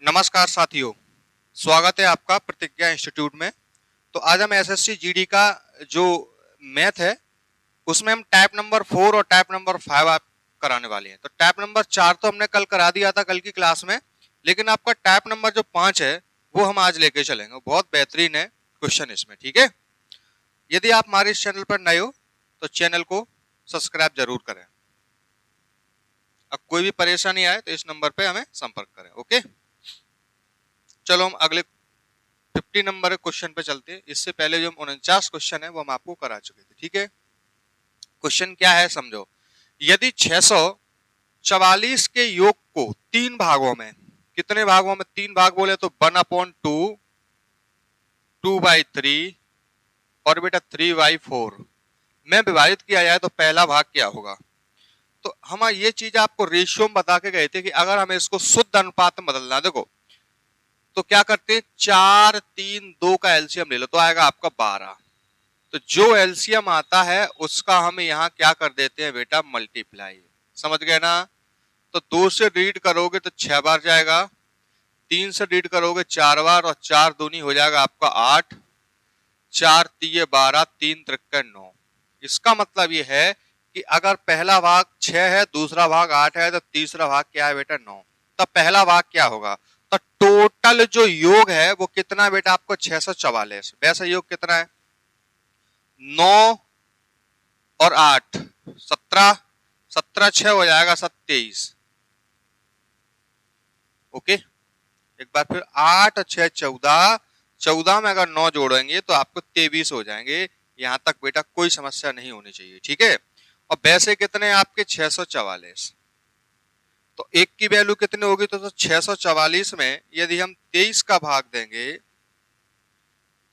नमस्कार साथियों, स्वागत है आपका प्रतिज्ञा इंस्टीट्यूट में। तो आज हम एसएससी जीडी का जो मैथ है उसमें हम टाइप नंबर 4 और टाइप नंबर 5 आप कराने वाले हैं। तो टाइप नंबर 4 तो हमने कल करा दिया था कल की क्लास में, लेकिन आपका टाइप नंबर जो 5 है वो हम आज लेके चलेंगे। बहुत बेहतरीन है क्वेश्चन इसमें, ठीक है। यदि आप हमारे इस चैनल पर नए हो तो चैनल को सब्सक्राइब जरूर करें। अब कोई भी परेशानी आए तो इस नंबर पे हमें संपर्क करें। ओके, चलो हम अगले 50 नंबर के क्वेश्चन पे चलते हैं। इससे पहले जो 49 क्वेश्चन है वो हम आपको करा चुके थे, ठीक है। क्वेश्चन क्या है समझो। यदि 644 के योग को 3 भागों में, कितने भागों में 3 भाग बोले तो 1/2, 2/3 और बेटा 3/4 में विभाजित किया जाए तो पहला भाग क्या होगा। तो हम ये चीज आपको रेशियो में बता के गए थे कि अगर हमें इसको शुद्ध अनुपात में बदलना, देखो तो क्या करते हैं, 4, 3, 2 का एलसीएम ले लो तो आएगा आपका 12। तो जो एलसीएम आता है उसका हम यहाँ क्या कर देते हैं बेटा, मल्टीप्लाई। समझ गए ना। तो 2 से रीड करोगे तो 6 बार जाएगा, 3 से रीड करोगे 4 बार और 4 दूनी हो जाएगा आपका 8, 4 तीये 12, 3 त्रिक्के 9। इसका मतलब ये है कि अगर पहला भाग 6 है, दूसरा भाग 8 है, तो तीसरा भाग क्या है बेटा, 9। तब पहला भाग क्या होगा। तो टोटल जो योग है वो कितना बेटा आपको 644। वैसा योग कितना है, 9 और 8 17, 17 6 हो जाएगा 27। ओके, एक बार फिर 8 और 6 14, 14 में अगर 9 जोड़ेंगे तो आपको 23 हो जाएंगे। यहां तक बेटा कोई समस्या नहीं होनी चाहिए, ठीक है। और वैसे कितने आपके 644, तो एक की वैल्यू कितनी होगी, तो 644 में यदि हम 23 का भाग देंगे,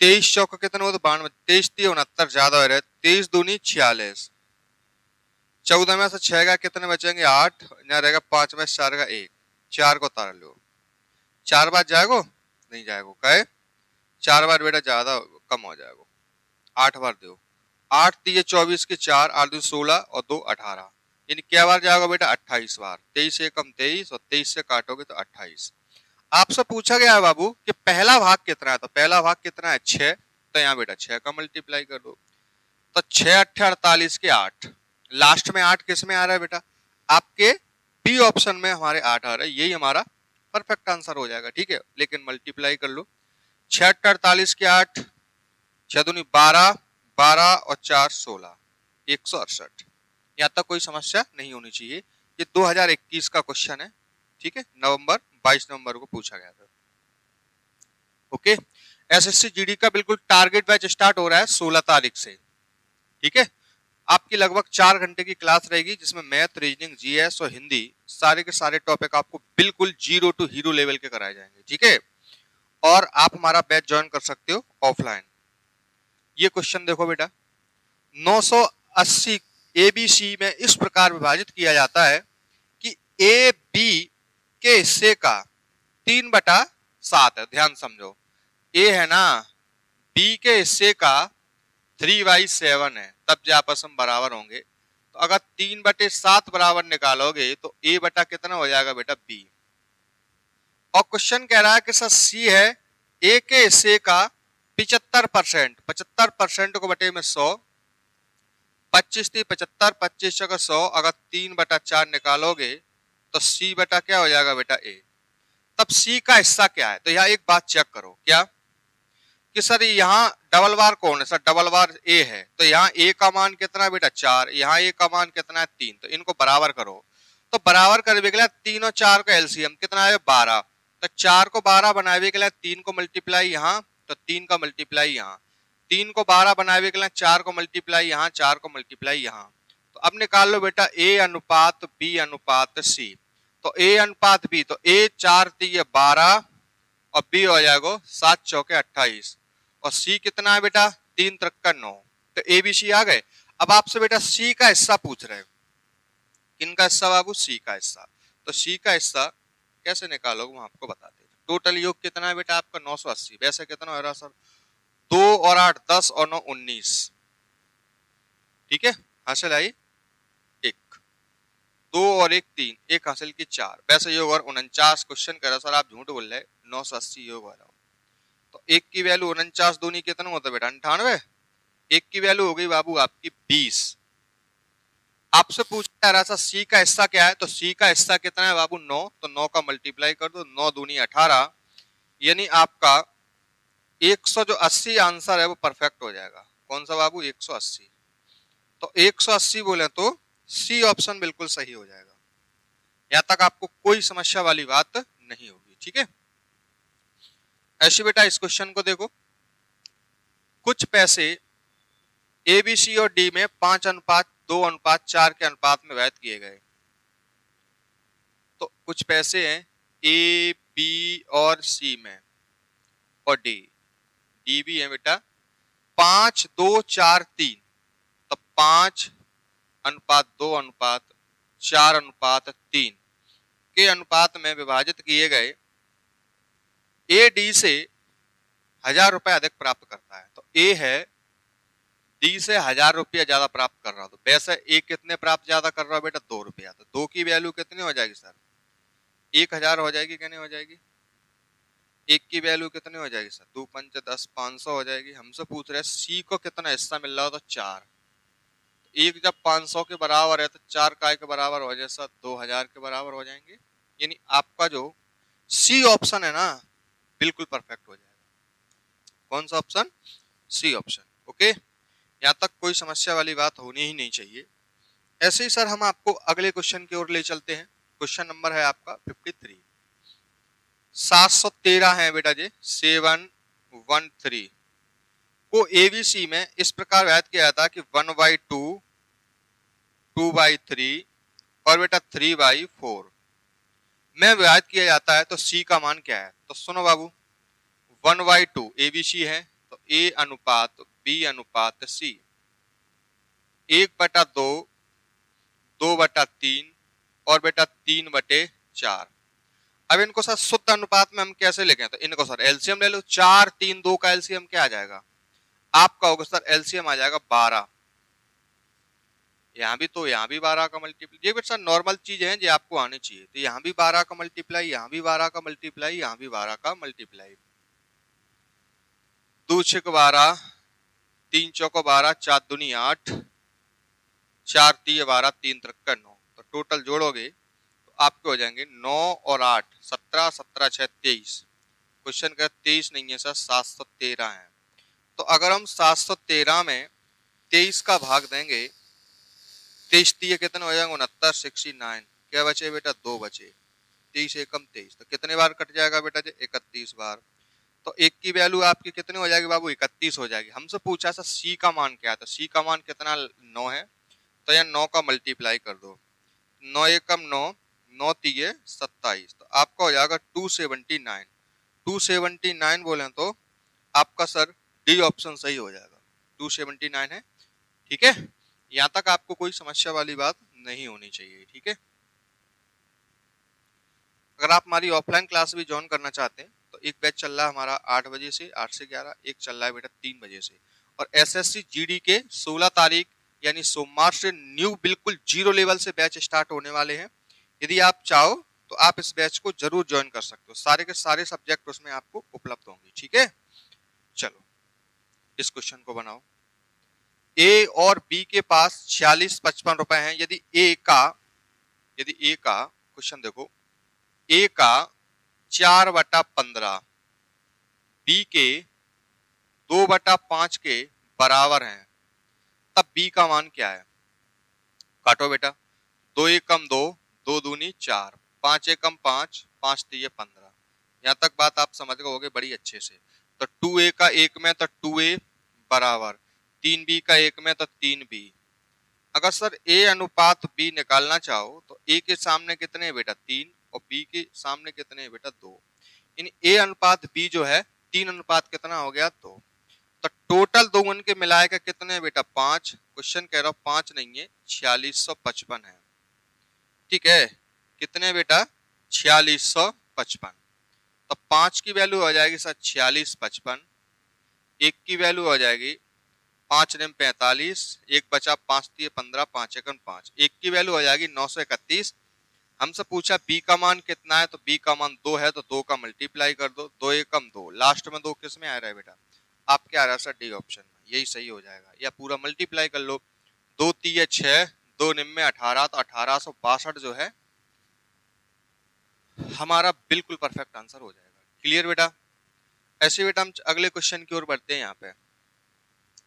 23 चौका कितने हो तो 92, 23 3 69 ज्यादा हो रहे, 23 दूनी 46, 14 में से 6 का कितने बचेंगे 8, यहाँ रहेगा 5 में 4 का 1, 4 को उतार लो, 4 बार जाएगो नहीं जाएगो, कहे 4 बार बेटा ज्यादा कम हो जाएगो, 8 बार दो, 8 3 24 के 4, 8 2 16 और 2 18, यानी क्या बार जाएगा बेटा 28 बार। 23 से कम 23 और 23 से काटोगे तो 28। आपसे पूछा गया है बाबू कि पहला भाग कितना है, तो पहला भाग कितना है 6, तो यहाँ बेटा 6 का मल्टीप्लाई कर दो। तो 6 8 48 के 8, लास्ट में 8 किस में आ रहा है बेटा, आपके बी ऑप्शन में हमारे 8 आ रहा है, यही हमारा परफेक्ट आंसर हो जाएगा, ठीक है। लेकिन मल्टीप्लाई कर लो, 6 8 48 के 8, 6 दूनी 12, 12 और 4 16, 168। यहाँ तक कोई समस्या नहीं होनी चाहिए। ये 2021 का क्वेश्चन है, ठीक है, 22 नवंबर को पूछा गया था। ओके, एसएससी जीडी का बिल्कुल टारगेट बैच स्टार्ट हो रहा है 16 तारीख से, ठीक है। आपकी लगभग 4 घंटे की क्लास रहेगी जिसमें मैथ, रीजनिंग, जीएस और हिंदी सारे के सारे टॉपिक आपको बिल्कुल 0 टू हीरो लेवल के कराए जाएंगे, ठीक है। और आप हमारा बैच ज्वाइन कर सकते हो ऑफलाइन। ये क्वेश्चन देखो बेटा, 980 एबीसी में इस प्रकार विभाजित किया जाता है कि ए बी के हिस्से का 3/7 है। ध्यान समझो, ए है ना, बी के हिस्से का 3/7 है, तब जो आपस में बराबर होंगे। तो अगर 3/7 बराबर निकालोगे तो ए बटा कितना हो जाएगा बेटा, बी। और क्वेश्चन कह रहा है कि सर सी है, ए के हिस्से का 75%, 75% को बटे में 100, 25 थी 75, 25 का 100, अगर 3/4 निकालोगे तो सी बटा क्या हो जाएगा बेटा, ए। तब सी का हिस्सा क्या है, तो यहाँ एक बात चेक करो, क्या कि सर यहाँ डबल बार कौन है, सर डबल बार ए है, तो यहाँ ए का मान कितना है बेटा 4, यहाँ ए का मान कितना है 3, तो इनको बराबर करो। तो बराबर करने के लिए 3 और 4 का एलसीएम कितना है 12, तो 4 को 12 बनाने के लिए 3 को मल्टीप्लाई यहाँ, तो 3 का मल्टीप्लाई यहाँ, 3 को 12 बनाने के लिए 4 को मल्टीप्लाई यहाँ, 4 को मल्टीप्लाई यहाँ। तो अब निकाल लो बेटा ए अनुपात बी अनुपात सी। तो ए अनुपात बी, तो ए 4 3 12 और बी हो जाएगा 7 चौके 28, और सी कितना है बेटा 3 त्रिक्का 9। तो ए बी सी आ गए। अब आपसे बेटा सी का हिस्सा पूछ रहे हो, किनका हिस्सा बाबू, सी का हिस्सा। तो सी का हिस्सा कैसे निकालोगे हम आपको बताते हैं। टोटल योग कितना है बेटा आपका 980, वैसे कितना हो रहा सर 2 और 8 10 और 9 19, ठीक है, हासिल आई 1। 2 और 1 3, 1 हासिल की 4, वैसे योग और 49 क्वेश्चन कह रहा सर आप झूठ बोल रहे, 980 योग हो रहा। तो 1 की वैल्यू 49 दूनी कितना होता है बेटा 98, 1 की वैल्यू हो गई बाबू आपकी 20। आपसे पूछा जा रहा था सी का हिस्सा क्या है, तो सी का हिस्सा कितना है बाबू 9, तो 9 का मल्टीप्लाई कर दो, 9 दूनी 18, यानी आपका 180 आंसर है वो परफेक्ट हो जाएगा। कौन सा बाबू 180, तो 180 बोले तो सी ऑप्शन बिल्कुल सही हो जाएगा। यहां तक आपको कोई समस्या वाली बात नहीं होगी, ठीक है। ऐसे बेटा इस क्वेश्चन को देखो, कुछ पैसे ए बी सी और डी में 5:2:4 के अनुपात में व्यय किए गए। तो कुछ पैसे हैं ए बी और सी में और डी भी है बेटा 5:2:4:3, तो 5:2:4:3 के अनुपात में विभाजित किए गए। ए डी से 1000 रुपए अधिक प्राप्त करता है, तो ए है डी से 1000 रुपया ज्यादा प्राप्त कर रहा हो, तो वैसे ए कितने प्राप्त ज्यादा कर रहा है बेटा 2 रुपया, तो 2 की वैल्यू कितनी हो जाएगी सर 1000 हो जाएगी, क्या नहीं हो जाएगी। 1 की वैल्यू कितनी हो जाएगी सर 2 5 10 500 हो जाएगी। हमसे पूछ रहे सी को कितना हिस्सा मिल रहा हो, तो 4, 1 जब 500 के बराबर है तो 4 काय के बराबर हो जाए सर 2000 के बराबर हो जाएंगे, यानी आपका जो सी ऑप्शन है ना बिल्कुल परफेक्ट हो जाएगा। कौन सा ऑप्शन, सी ऑप्शन, ओके। यहाँ तक कोई समस्या वाली बात होनी ही नहीं चाहिए। ऐसे ही सर हम आपको अगले क्वेश्चन की ओर ले चलते हैं। क्वेश्चन नंबर है आपका 53, 713 है बेटा जी 713 को एबीसी में इस प्रकार व्यक्त किया जाता है कि 1/2, 2/3 और बेटा 3/4 में व्यक्त किया जाता है, तो सी का मान क्या है। तो सुनो बाबू 1/2 एबीसी है, तो ए अनुपात बी अनुपात सी, 1/2, 2/3 और बेटा 3/4। अब इनको सर शुद्ध अनुपात में हम कैसे लिखें, तो इनको सर एलसीएम ले लो, 4 3 2 का एलसीएम क्या आ जाएगा आपका होगा सर एलसीएम आ जाएगा 12। यहाँ भी तो यहाँ भी 12 का मल्टीप्लाई, ये बेटा नॉर्मल चीज है जो आपको आनी चाहिए। तो यहाँ भी 12 का मल्टीप्लाई, यहाँ भी 12 का मल्टीप्लाई, यहाँ भी 12 का मल्टीप्लाई, 2 6 12, 3 चौको 12, 4 दूनी 8, 4 3 12, 3 3 9, तो टोटल जोड़ोगे तो आपके हो जाएंगे 9 और 8 17, 17 6 23। क्वेश्चन का 23 नहीं है सर 713 है। तो अगर हम 713 में 23 का भाग देंगे, 23 3 कितने हो जाएंगे 69, 69, क्या बचे बेटा 2 बचे, 23 एकम 23, तो कितने बार कट जाएगा बेटा जी 31 बार। तो 1 की वैल्यू आपकी कितनी हो जाएगी बाबू 31 हो जाएगी। हमसे पूछा था सी का मान क्या है, तो सी का मान कितना 9 है, तो यह 9 का मल्टीप्लाई कर दो, 9 एकम 9, 9 3 27, तो आपका हो जाएगा 279। 279 बोले तो आपका सर डी ऑप्शन सही हो जाएगा, 279 है, ठीक है। यहाँ तक आपको कोई समस्या वाली बात नहीं होनी चाहिए, ठीक है। अगर आप हमारी ऑफलाइन क्लास भी ज्वाइन करना चाहते हैं तो एक बैच चल रहा है हमारा 8 बजे से 8 से 11, एक चल रहा है बेटा 3 बजे से, और एसएससी जीडी के 16 तारीख यानी सोमवार से न्यू बिल्कुल 0 लेवल से बैच स्टार्ट होने वाले हैं। यदि आप चाहो तो आप इस बैच को जरूर ज्वाइन कर सकते हो, सारे के सारे सब्जेक्ट उसमें आपको उपलब्ध होंगे, ठीक है। चलो इस क्वेश्चन को बनाओ। ए और बी के पास 46-55 रुपए हैं। यदि ए का क्वेश्चन देखो, ए का 4/15 बी के 2/5 के बराबर हैं, तब बी का मान क्या है। काटो बेटा, 2 एकम 2, 2 दूनी 4, 5 एकम 5, 5 3 15। यहाँ तक बात आप समझ गए होगे बड़ी अच्छे से। तो 2a का 1 में तो 2a बराबर, 3b का 1 में तो 3b। अगर सर a अनुपात b निकालना चाहो तो a के सामने कितने है बेटा 3 और b के सामने कितने है बेटा 2, इन a अनुपात b जो है 3 अनुपात कितना हो गया 2। तो टोटल दो उनके मिलाए का कितने है बेटा 5। क्वेश्चन कह रहा हूं 5 नहीं है 4655 है, ठीक है। कितने बेटा 4655, तो 5 की वैल्यू हो जाएगी सर 4655, 1 की वैल्यू हो जाएगी 5 निम 45, एक बचा 5 3 15, 5 एकम 5, एक की वैल्यू हो जाएगी 931। हमसे पूछा बी का मान कितना है, तो बी का मान 2 है, तो 2 का मल्टीप्लाई कर दो, 2 एकम 2, लास्ट में 2 किस में आ रहा है बेटा, आपके आ रहा है सर डी ऑप्शन में, यही सही हो जाएगा। या पूरा मल्टीप्लाई कर लो, 2 3 6, 2 निम में 18, तो 1862 जो है हमारा बिल्कुल परफेक्ट आंसर हो जाएगा। क्लियर बेटा। ऐसे बेटा हम अगले क्वेश्चन की ओर बढ़ते हैं यहाँ पे।